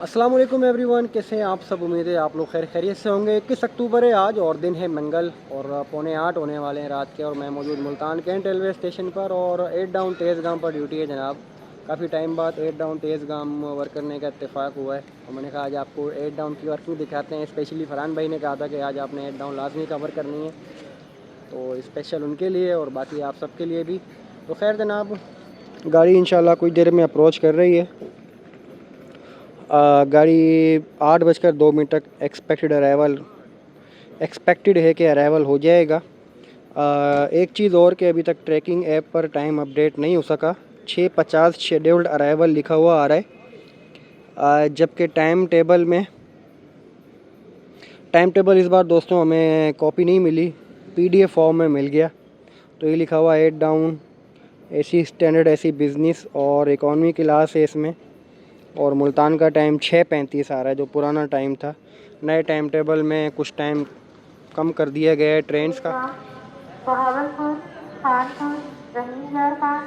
अस्सलाम वालेकुम एवरीवन, कैसे हैं आप सब। उम्मीद है आप लोग खैरियत से होंगे। 21 अक्टूबर है आज और दिन है मंगल और 7:45 होने वाले हैं रात के। और मैं मौजूद मुल्तान कैंट रेलवे स्टेशन पर और 8 डाउन तेज़ गाम पर ड्यूटी है जनाब। काफ़ी टाइम बाद 8 डाउन तेज़ गाम वर्क करने का इत्तेफाक हुआ है और मैंने कहा आज आपको 8 डाउन की वर्किंग दिखाते हैं। स्पेशली फरहान भाई ने कहा था कि आज आपने 8 डाउन लाजमी कवर करनी है, तो स्पेशल उनके लिए और बाकी आप सबके लिए भी। तो खैर जनाब, गाड़ी इंशाल्लाह कुछ देर में अप्रोच कर रही है। गाड़ी 8:02 तक एक्सपेक्टेड है कि अराइवल हो जाएगा। एक चीज़ और कि अभी तक ट्रैकिंग ऐप पर टाइम अपडेट नहीं हो सका। 6:50 शेड्यूल्ड अराइवल लिखा हुआ आ रहा है, जबकि टाइम टेबल इस बार दोस्तों हमें कॉपी नहीं मिली, पीडीएफ फॉर्म में मिल गया। तो ये लिखा हुआ 8 down AC standard, AC business और इकॉनमी क्लास है इसमें। और मुल्तान का टाइम 6:35 आ रहा है जो पुराना टाइम था। नए टाइम टेबल में कुछ टाइम कम कर दिया गया है ट्रेन्स का। बहावलपुर, कानपुर, रहीमनगर खान,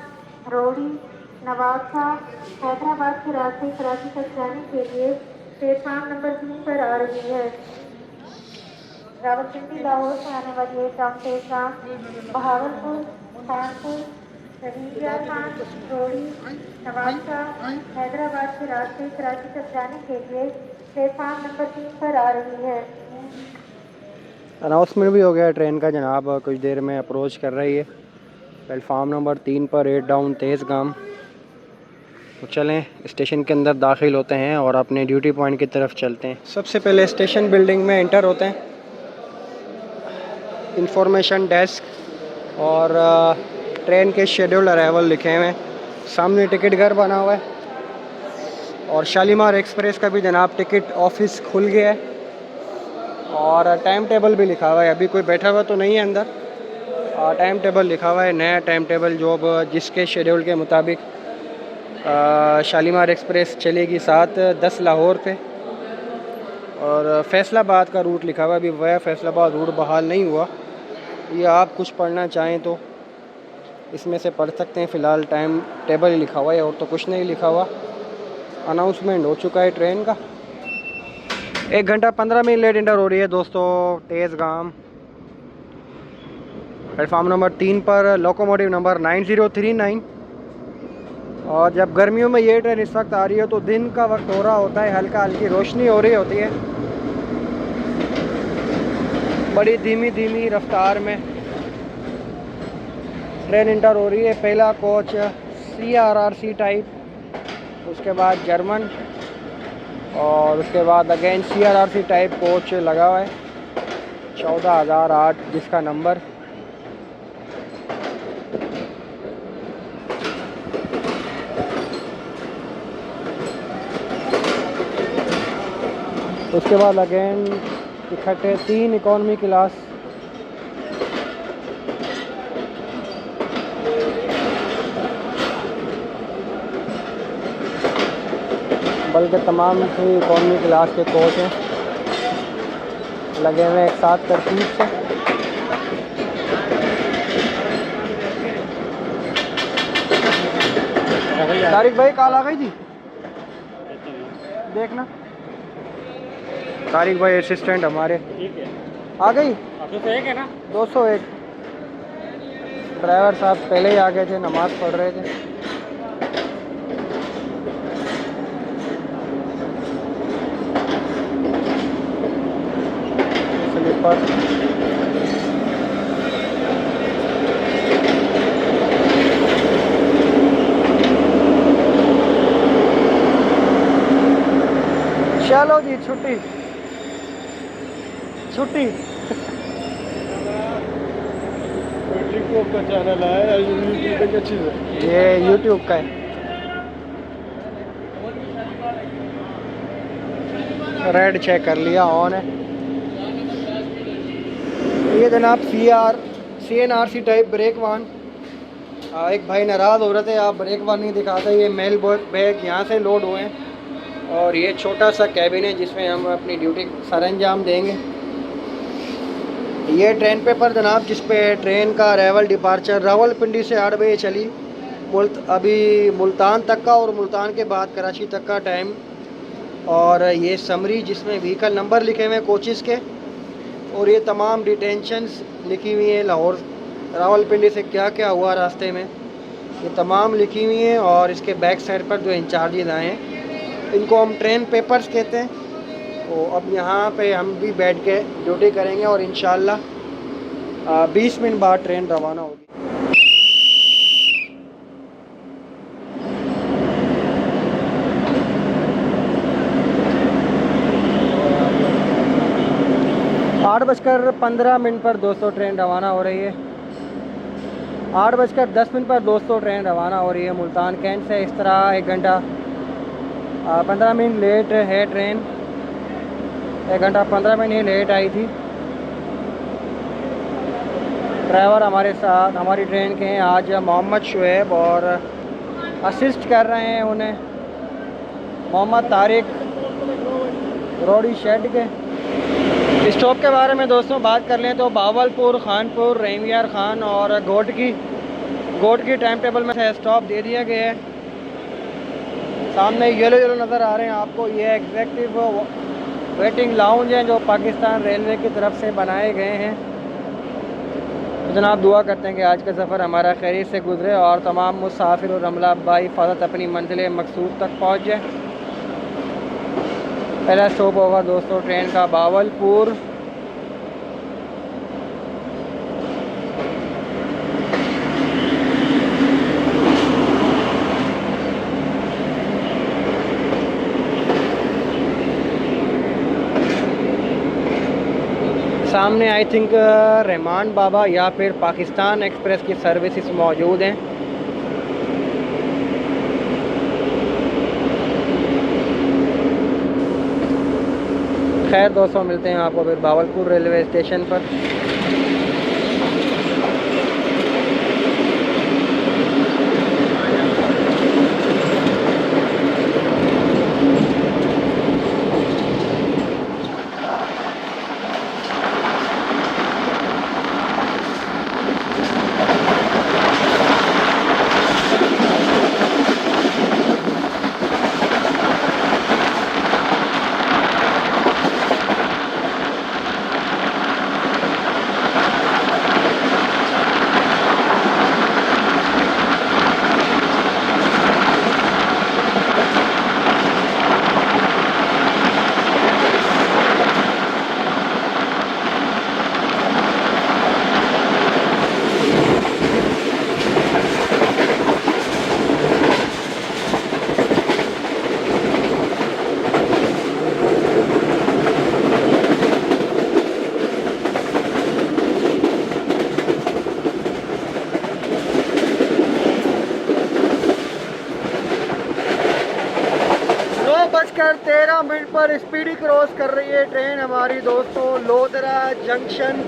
रोड़ी, नवाबशाह, हैदराबाद के रास्ते कराची तक जाने के लिए प्लेटफार्म नंबर 3 पर आ रही है। रावलपिंडी लाहौर से आने वाली एक डाउन बहावलपुर, कानपुर, रहीमनगर खान, रोड़ी, नवाबशाह, हैदराबाद के रास्ते कराची तक जाने के लिए प्लेटफार्म नंबर 3 पर आ रही है। अनाउंसमेंट भी हो गया ट्रेन का जनाब, कुछ देर में अप्रोच कर रही है प्लेटफार्म नंबर 3 पर 8 डाउन तेज़ गाम। तो चलें स्टेशन के अंदर दाखिल होते हैं और अपने ड्यूटी पॉइंट की तरफ चलते हैं। सबसे पहले स्टेशन बिल्डिंग में एंटर होते हैं। इंफॉर्मेशन डेस्क और ट्रेन के शेड्यूल अराइवल लिखे हुए हैं। सामने टिकट घर बना हुआ है और शालीमार एक्सप्रेस का भी जनाब टिकट ऑफिस खुल गया है और टाइम टेबल भी लिखा हुआ है। अभी कोई बैठा हुआ तो नहीं है अंदर, टाइम टेबल लिखा हुआ है, नया टाइम टेबल जो अब जिसके शेड्यूल के मुताबिक शालीमार एक्सप्रेस चलेगी 7:10 लाहौर पे। और फैसलाबाद का रूट लिखा हुआ है, अभी वह फैसलाबाद रूट बहाल नहीं हुआ। ये आप कुछ पढ़ना चाहें तो इसमें से पढ़ सकते हैं। फ़िलहाल टाइम टेबल ही लिखा हुआ है और तो कुछ नहीं लिखा हुआ। अनाउंसमेंट हो चुका है ट्रेन का। 1 घंटा 15 मिनट लेट इंटर हो रही है दोस्तों तेज़ गाम। प्लेटफार्म नंबर 3 पर लोकोमोटिव नंबर 9039। और जब गर्मियों में ये ट्रेन इस वक्त आ रही है तो दिन का वक्त हो रहा होता है, हल्का हल्की रोशनी हो रही होती है। बड़ी धीमी धीमी रफ्तार में ट्रेन इंटर हो रही है। पहला कोच CRRC टाइप, उसके बाद जर्मन और उसके बाद अगेन CRRC टाइप कोच लगा हुआ है 14,008 जिसका नंबर। उसके बाद अगेन इकट्ठे 3 इकॉनमी क्लास। बल्कि तमाम ही इकॉनमी क्लास के कोच हैं लगे हुए एक साथ तरतीब से। तारिक भाई कॉल आ गई थी, देखना। तारिक भाई असिस्टेंट हमारे आ गई। 201 है ना, 201। ड्राइवर साहब पहले ही आ गए थे, नमाज़ पढ़ रहे थे। स्लीपर चलो जी, छुट्टी छुट्टी। का चैनल है यूट्यूब की अच्छी है, ये यूट्यूब का है। रेड चेक कर लिया, ऑन है। ये जनाब CNRC टाइप ब्रेक वान। एक भाई नाराज़ हो रहे थे आप ब्रेक वान नहीं दिखाते। ये मेल बैग यहाँ से लोड हुए हैं और ये छोटा सा कैबिन है जिसमें हम अपनी ड्यूटी सर अंजाम देंगे। ये ट्रेन पेपर जनाब जिस पे ट्रेन का अराइवल डिपार्चर रावलपिंडी से 8 बजे चली अभी मुल्तान तक का और मुल्तान के बाद कराची तक का टाइम और ये समरी जिसमें व्हीकल नंबर लिखे हुए हैं कोचेस के, और ये तमाम डिटेंशंस लिखी हुई हैं लाहौर रावलपिंडी से क्या क्या हुआ रास्ते में, ये तमाम लिखी हुई हैं। और इसके बैक साइड पर जो इंचार्जेस आए हैं इनको हम ट्रेन पेपर्स कहते हैं। तो अब यहाँ पे हम भी बैठ के ड्यूटी करेंगे और इंशाल्लाह 20 मिनट बाद ट्रेन रवाना होगी। आठ बजकर 15 मिनट पर दोस्तों ट्रेन रवाना हो रही है। 8:10 पर दोस्तों ट्रेन रवाना हो रही है मुल्तान कैंट से। इस तरह 1 घंटा 15 मिनट लेट है ट्रेन, 1 घंटा 15 मिनट ही लेट आई थी। ड्राइवर हमारे साथ हमारी ट्रेन के हैं आज मोहम्मद शुएब, और असिस्ट कर रहे हैं उन्हें मोहम्मद तारिक रोडी शेड के। स्टॉप के बारे में दोस्तों बात कर लें तो बावलपुर, खानपुर, रहीमियार खान और गोट की टाइम टेबल में से स्टॉप दे दिया गया है। सामने येलो नज़र आ रहे हैं आपको, ये एग्जेक्टिव वेटिंग लाउंज हैं जो पाकिस्तान रेलवे की तरफ से बनाए गए हैं। तो जनाब दुआ करते हैं कि आज का सफ़र हमारा खैरियत से गुजरे और तमाम मुसाफिर और अमला बाहिफाज़त अपनी मंजिल मकसूद तक पहुँच जाए। पहला स्टॉप होगा दोस्तों ट्रेन का बावलपुर। सामने आई थिंक रहमान बाबा या फिर पाकिस्तान एक्सप्रेस की सर्विसेज मौजूद हैं। खैर दोस्तों मिलते हैं आपको फिर बावलपुर रेलवे स्टेशन पर। बजकर 13 मिनट पर स्पीडी क्रॉस कर रही है ट्रेन हमारी दोस्तों लोधरा जंक्शन।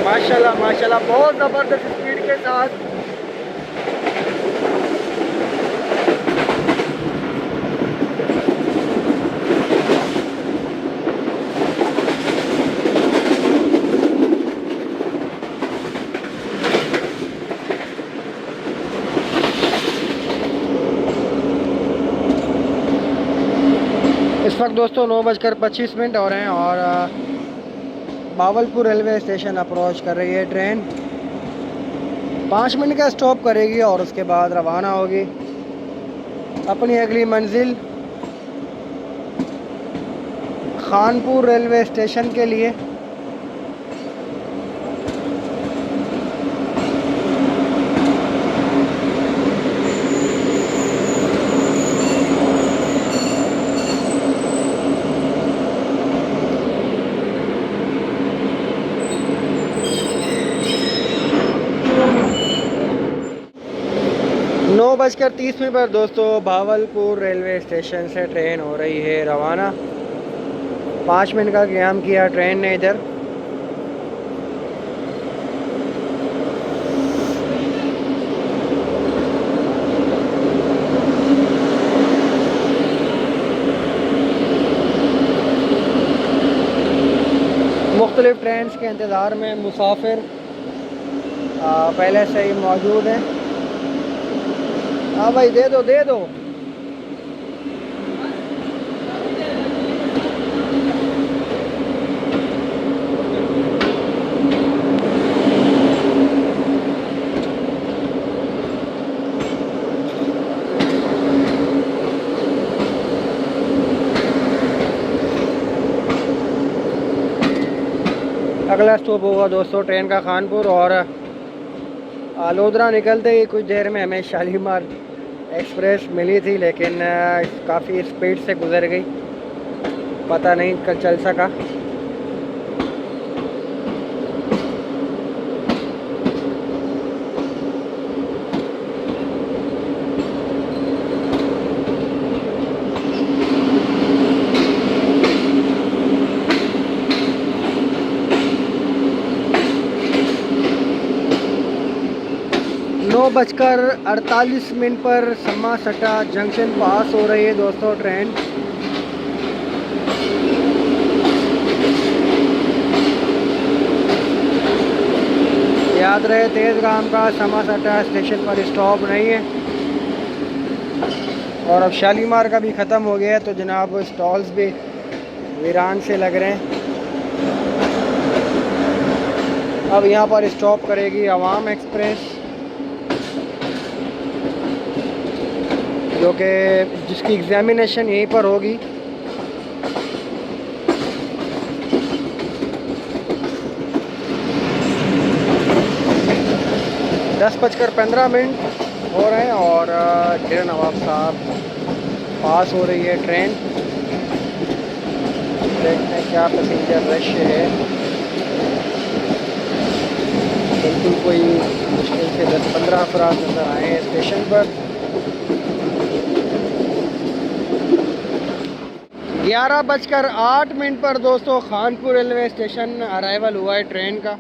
माशाल्लाह माशाल्लाह बहुत ज़बरदस्त स्पीड के साथ इस वक्त दोस्तों 9:25 हो रहे हैं और बावलपुर रेलवे स्टेशन अप्रोच कर रही है ट्रेन। 5 मिनट का स्टॉप करेगी और उसके बाद रवाना होगी अपनी अगली मंजिल खानपुर रेलवे स्टेशन के लिए। नौ बजकर 30 मिनट पर दोस्तों भावलपुर रेलवे स्टेशन से ट्रेन हो रही है रवाना। 5 मिनट का क़याम किया ट्रेन ने इधर। मुख्तलिफ़ ट्रेन के इंतज़ार में मुसाफिर पहले से ही मौजूद हैं। हाँ भाई दे दो दे दो। अगला स्टॉप होगा दोस्तों ट्रेन का खानपुर, और आलोदरा निकलते ही कुछ देर में हमें शालीमार एक्सप्रेस मिली थी, लेकिन काफ़ी स्पीड से गुजर गई, पता नहीं कल चल सका। नौ बजकर 48 पर सम्मा सट्टा जंक्शन पास हो रही है दोस्तों ट्रेन। याद रहे तेज़गाम का सम्मा सट्टा स्टेशन पर स्टॉप नहीं है। और अब शालीमार का भी ख़त्म हो गया है, तो जनाब स्टॉल्स भी वीरान से लग रहे हैं। अब यहाँ पर स्टॉप करेगी अवाम एक्सप्रेस, जो कि जिसकी एग्ज़ामिनेशन यहीं पर होगी। दस बजकर 15 मिनट हो रहे हैं और डेरा नवाब साहब पास हो रही है ट्रेन। देखते हैं क्या पैसेंजर रश है। बिल्कुल कोई मुश्किल से 10-15 अफराद नज़र आए हैं स्टेशन पर। 11:08 पर दोस्तों खानपुर रेलवे स्टेशन अराइवल हुआ है ट्रेन का।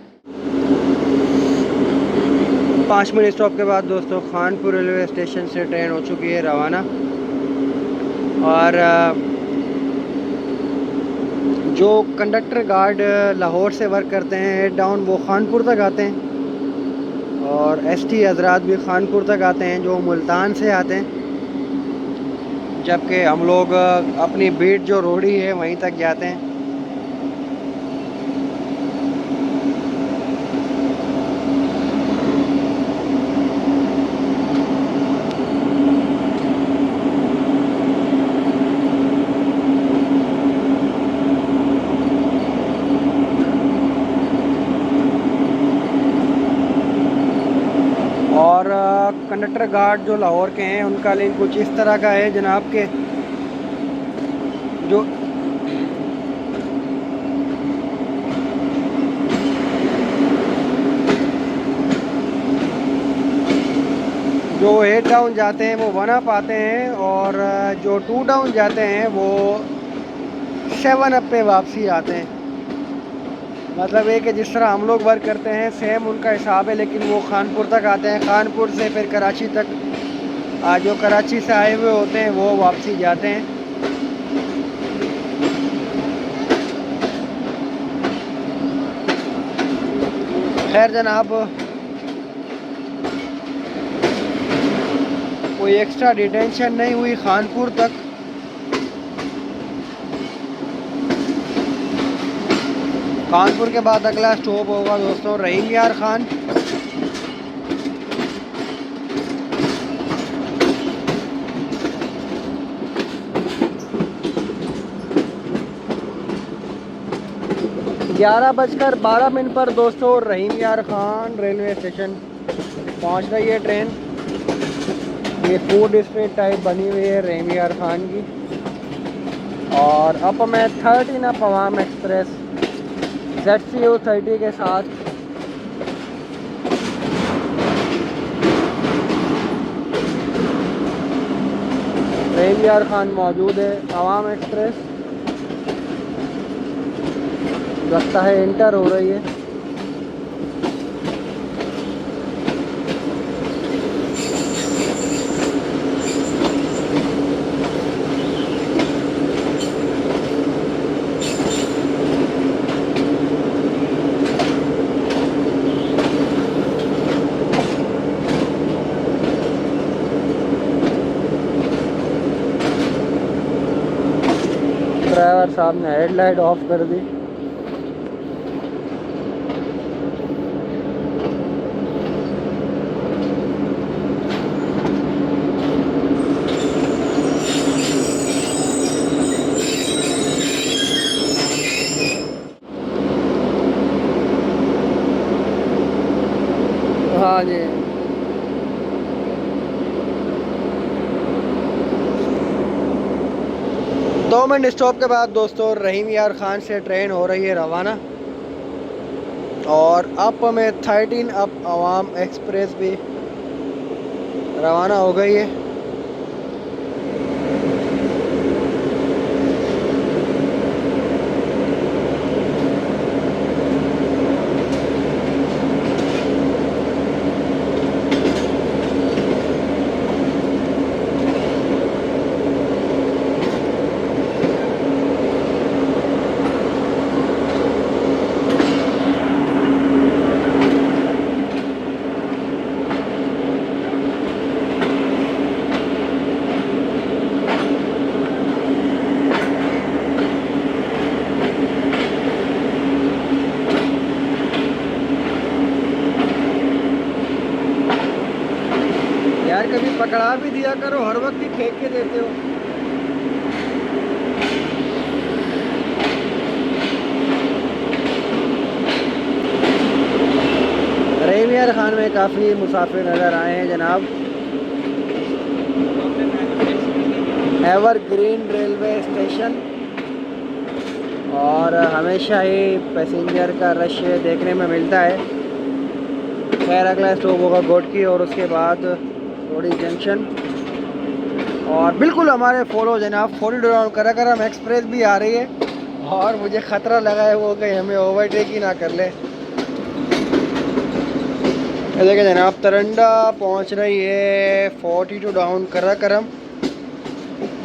5 मिनट स्टॉप के बाद दोस्तों खानपुर रेलवे स्टेशन से ट्रेन हो चुकी है रवाना। और जो कंडक्टर गार्ड लाहौर से वर्क करते हैं हेड डाउन, वो खानपुर तक आते हैं, और एसटी हजरात भी खानपुर तक आते हैं जो मुल्तान से आते हैं, जबकि हम लोग अपनी बीट जो रोड़ी है वहीं तक जाते हैं। और कंडक्टर गार्ड जो लाहौर के हैं उनका लिंक कुछ इस तरह का है जनाब के, जो 8 डाउन जाते हैं वो 1 अप आते हैं, और जो 2 डाउन जाते हैं वो 7 अप पे वापसी आते हैं। मतलब एक है जिस तरह हम लोग वर्क करते हैं सेम उनका हिसाब है, लेकिन वो खानपुर तक आते हैं, खानपुर से फिर कराची तक, जो कराची से आए हुए होते हैं वो वापसी जाते हैं। खैर जनाब, कोई एक्स्ट्रा डिटेंशन नहीं हुई खानपुर तक। कानपुर के बाद अगला स्टॉप होगा दोस्तों रहीम यार खान। ग्यारह बजकर 12 मिनट पर दोस्तों रहीम यार खान रेलवे स्टेशन पहुंच रही है ट्रेन। ये फूड स्ट्रीट टाइप बनी हुई है रहीम यार खान की। और अब मैं 13 अप अवाम एक्सप्रेस ZCU30 के साथ रहीम यार खान मौजूद है। अवाम एक्सप्रेस लगता है इंटर हो रही है। ड्राइवर साहब ने हेडलाइट ऑफ कर दी। हाँ जी, दो मिनट स्टॉप के बाद दोस्तों रहीम यार खान से ट्रेन हो रही है रवाना, और अप में 13 अप अवाम एक्सप्रेस भी रवाना हो गई है। यार कभी पकड़ा भी दिया करो, हर वक्त ही फेंक के देते हो। रहीम यार खान में काफ़ी मुसाफिर नज़र आए हैं जनाब। एवरग्रीन रेलवे स्टेशन, और हमेशा ही पैसेंजर का रश देखने में मिलता है। खैर अगला स्टॉप होगा गोटकी और उसके बाद रोडी जंक्शन। और बिल्कुल हमारे फॉलो जनाब 42 कराकरम एक्सप्रेस भी आ रही है, और मुझे ख़तरा लगा है वो कहीं हमें ओवरटेक ही ना कर ले। देखिए जनाब तरंडा पहुंच रही है 42 डाउन कराकरम,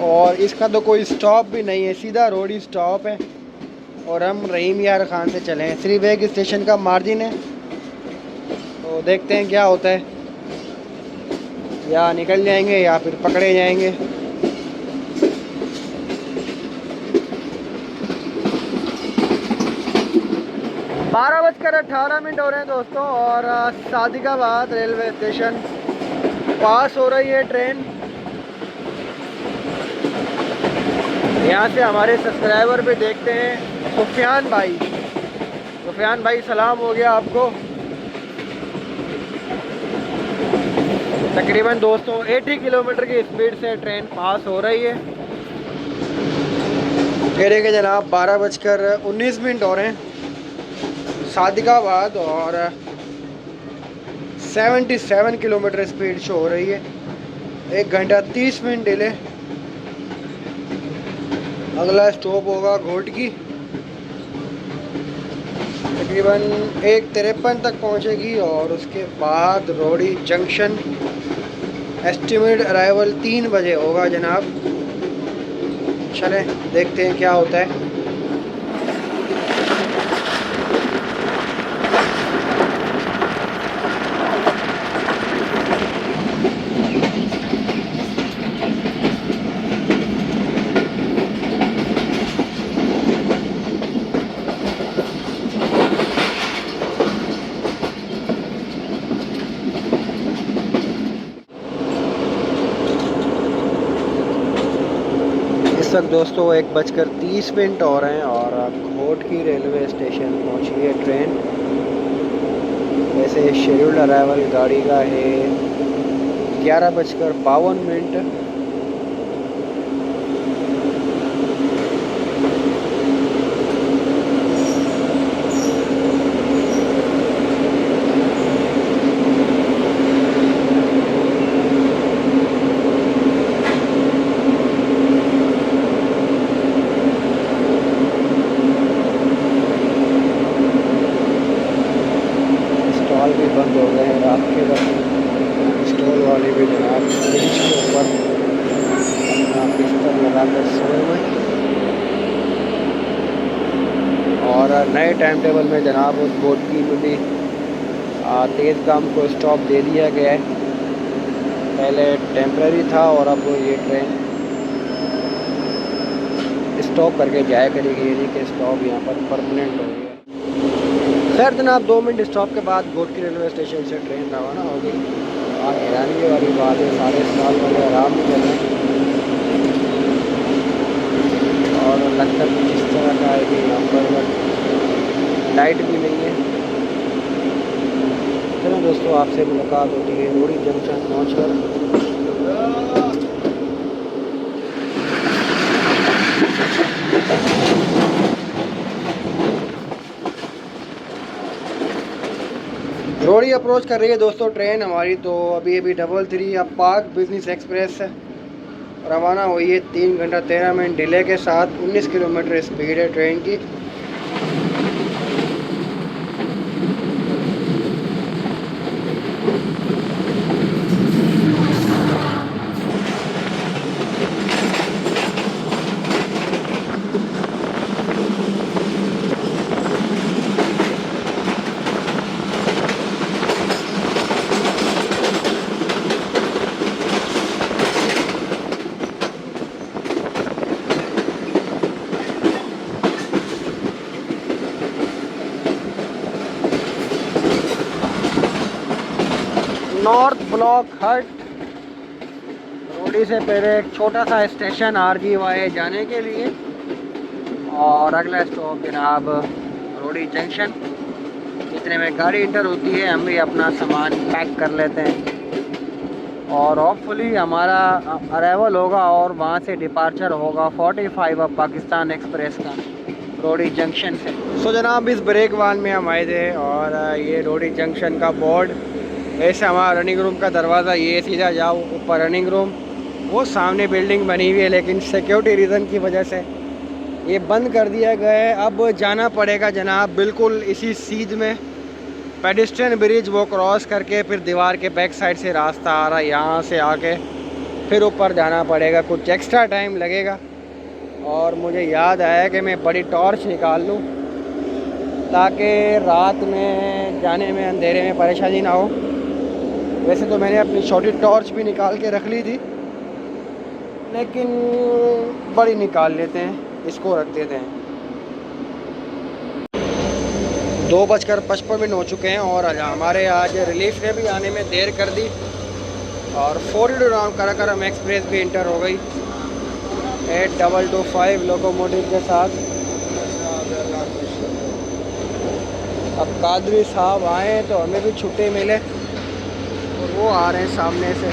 और इसका तो कोई स्टॉप भी नहीं है, सीधा रोड ही स्टॉप है। और हम रहीम यार खान से चले हैं, सिर्फ एक स्टेशन का मार्जिन है, तो देखते हैं क्या होता है, या निकल जाएंगे या फिर पकड़े जाएंगे। बारह बजकर 18 मिनट हो रहे हैं दोस्तों, और सादिकाबाद रेलवे स्टेशन पास हो रही है ट्रेन। यहाँ से हमारे सब्सक्राइबर भी देखते हैं। सुफियान भाई सलाम हो गया आपको। तकरीबन दोस्तों 80 किलोमीटर की स्पीड से ट्रेन पास हो रही है। कह के जनाब 12:19 हो रहे हैं सादिकाबाद, और 77 किलोमीटर स्पीड शो हो रही है। 1 घंटा 30 मिनट डिले। अगला स्टॉप होगा घोटकी, तकरीबन 1:53 तक पहुंचेगी, और उसके बाद रोडी जंक्शन। एस्टिमेट अराइवल 3 बजे होगा जनाब। चलें देखते हैं क्या होता है। इस वक्त दोस्तों 1:30 हो रहे हैं, और घोटकी रेलवे स्टेशन पहुंची है ट्रेन। वैसे शेड्यूल्ड अराइवल गाड़ी का है 11:52। स्टॉल भी बंद हो गए हैं रात के वक्त। स्टॉल वाले भी जनाब ब्रिज के ऊपर अपना बिस्तर लगाकर सोए हुए। और नए टाइम टेबल में जनाब उस घोटकी में भी तेज़ गाम को स्टॉप दे दिया गया है। पहले टेम्परेरी था और अब ये ट्रेन स्टॉप करके जाया करेगी, ये नहीं कि स्टॉप यहाँ पर परमानेंट हो गया। खैर जनाब 2 मिनट स्टॉप के बाद घोटकी रेलवे स्टेशन से ट्रेन रवाना हो गई। आज हैरानी वाली बात है, सारे साल वाले आराम नहीं कर रहे और लगता कुछ इस तरह का है कि यहाँ पर लाइट भी नहीं है। चलो दोस्तों, आपसे मुलाकात होती है रोड़ी जंक्शन पहुँच कर। रोड़ी अप्रोच कर रही है दोस्तों ट्रेन हमारी। तो अभी 333 अब पार्क बिजनेस एक्सप्रेस रवाना हुई है 3 घंटा 13 मिनट डिले के साथ। 19 किलोमीटर स्पीड है ट्रेन की। नॉर्थ ब्लॉक हट रोडी से पहले एक छोटा सा स्टेशन RGY जाने के लिए और अगला स्टॉप जनाब रोडी जंक्शन। इतने में गाड़ी इंटर होती है, हम भी अपना सामान पैक कर लेते हैं और होपफुली हमारा अराइवल होगा और वहाँ से डिपार्चर होगा 45 अब पाकिस्तान एक्सप्रेस का रोडी जंक्शन से। सो जनाब इस ब्रेक वान में हम आए थे और ये रोडी जंक्शन का बोर्ड, ऐसे हमारा रनिंग रूम का दरवाज़ा, ये सीधा जाओ ऊपर रनिंग रूम, वो सामने बिल्डिंग बनी हुई है लेकिन सिक्योरिटी रीज़न की वजह से ये बंद कर दिया गया है। अब जाना पड़ेगा जनाब बिल्कुल इसी सीध में पेडेस्ट्रियन ब्रिज वो क्रॉस करके फिर दीवार के बैक साइड से रास्ता आ रहा है, यहाँ से आके फिर ऊपर जाना पड़ेगा, कुछ एक्स्ट्रा टाइम लगेगा। और मुझे याद आया कि मैं बड़ी टॉर्च निकाल लूँ ताकि रात में जाने में अंधेरे में परेशानी ना हो। वैसे तो मैंने अपनी छोटी टॉर्च भी निकाल के रख ली थी लेकिन बड़ी निकाल लेते हैं, इसको रख देते हैं। 2:55 हो चुके हैं और हमारे आज रिलीफ ने भी आने में देर कर दी और 42 कराकरम एक्सप्रेस भी इंटर हो गई 8225 लोकोमोटिव के साथ। अब कादरी साहब आए तो हमें भी छुट्टी मिले और वो आ रहे हैं सामने से।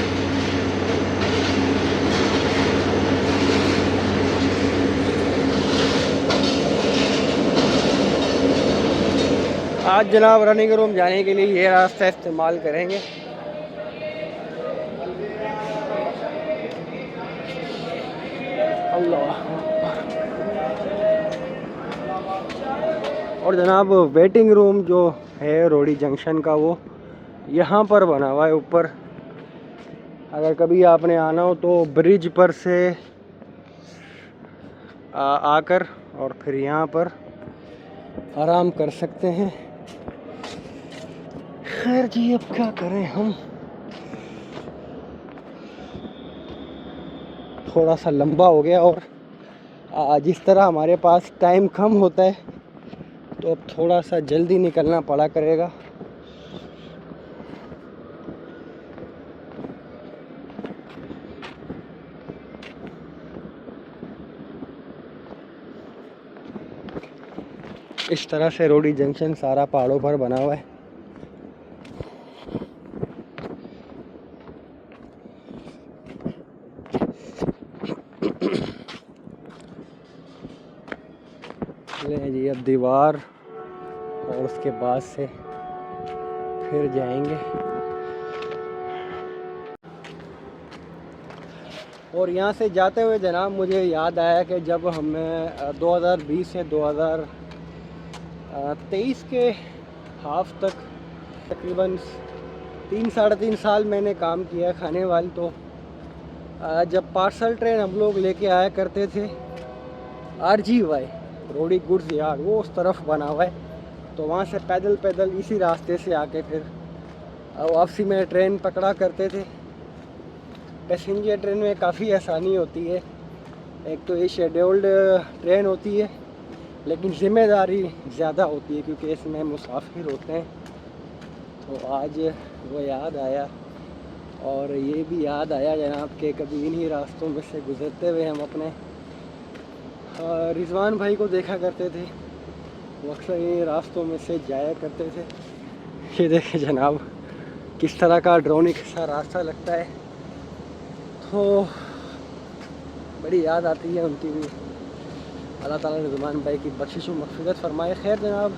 आज जनाब रनिंग रूम जाने के लिए ये रास्ता इस्तेमाल करेंगे। अल्लाह। और जनाब वेटिंग रूम जो है रोडी जंक्शन का वो यहाँ पर बना हुआ है ऊपर। अगर कभी आपने आना हो तो ब्रिज पर से आकर और फिर यहाँ पर आराम कर सकते हैं। खैर जी अब क्या करें, हम थोड़ा सा लंबा हो गया और जिस तरह हमारे पास टाइम कम होता है तो अब थोड़ा सा जल्दी निकलना पड़ा करेगा। इस तरह से रोडी जंक्शन सारा पहाड़ों पर बना हुआ है। ले जी अब दीवार और उसके बाद से फिर जाएंगे। और यहाँ से जाते हुए जनाब मुझे याद आया कि जब हमें 2020 से 2023 के हाफ तक तकरीबन 3-3.5 साल मैंने काम किया खाने वाली। तो जब पार्सल ट्रेन हम लोग लेके आया करते थे RGY रोडी गुड्स यार्ड, वो उस तरफ बना हुआ है, तो वहाँ से पैदल पैदल इसी रास्ते से आके फिर वापसी में ट्रेन पकड़ा करते थे। पैसेंजर ट्रेन में काफ़ी आसानी होती है एक तो ये शेड्यूल्ड ट्रेन होती है, लेकिन ज़िम्मेदारी ज़्यादा होती है क्योंकि इसमें मुसाफिर होते हैं। तो आज वो याद आया, और ये भी याद आया जनाब कि कभी इन्हीं रास्तों में से गुज़रते हुए हम अपने रिजवान भाई को देखा करते थे। वो अक्सर इन्हीं रास्तों में से जाया करते थे। ये देखें जनाब किस तरह का ड्रोनिक सा रास्ता लगता है, तो बड़ी याद आती है उनकी भी। अल्लाह ताला रिजवान भाई की बख्शिश व मग़फ़िरत फ़रमाए। खैर जनाब,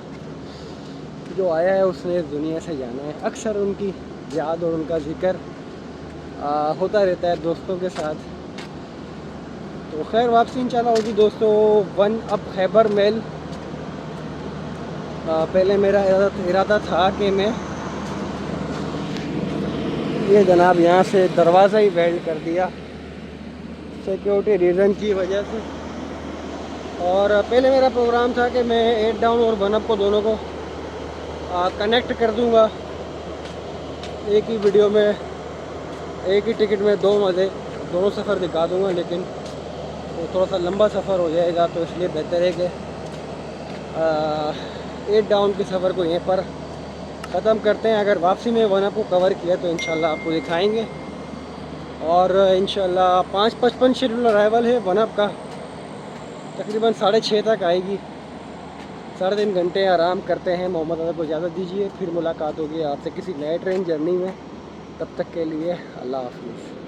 जो आया है उसने इस दुनिया से जाना है। अक्सर उनकी याद और उनका ज़िक्र होता रहता है दोस्तों के साथ। तो खैर वापसी इंशाल्लाह होगी दोस्तों 1 अप खैबर मेल। पहले मेरा इरादा था कि मैं ये जनाब यहाँ से दरवाज़ा ही वेल्ड कर दिया सिक्योरिटी रीज़न की वजह से। और पहले मेरा प्रोग्राम था कि मैं 8 डाउन और 1 अप को दोनों को कनेक्ट कर दूँगा एक ही वीडियो में, एक ही टिकट में दोनों सफ़र दिखा दूँगा। लेकिन वो थोड़ा सा लंबा सफ़र हो जाएगा, तो इसलिए बेहतर है कि 8 डाउन के सफ़र को यहीं पर ख़त्म करते हैं। अगर वापसी में 1 अप को कवर किया तो इंशाल्लाह आपको दिखाएंगे। और इंशाल्लाह 5:55 शेड्यूल अराइवल है 1 अप का, तकरीबन 6:30 तक आएगी। 3.5 घंटे आराम करते हैं। मोहम्मद अदर को इजाज़त दीजिए, फिर मुलाकात होगी आपसे किसी नए ट्रेन जर्नी में। तब तक के लिए अल्लाह हाफ़िज़।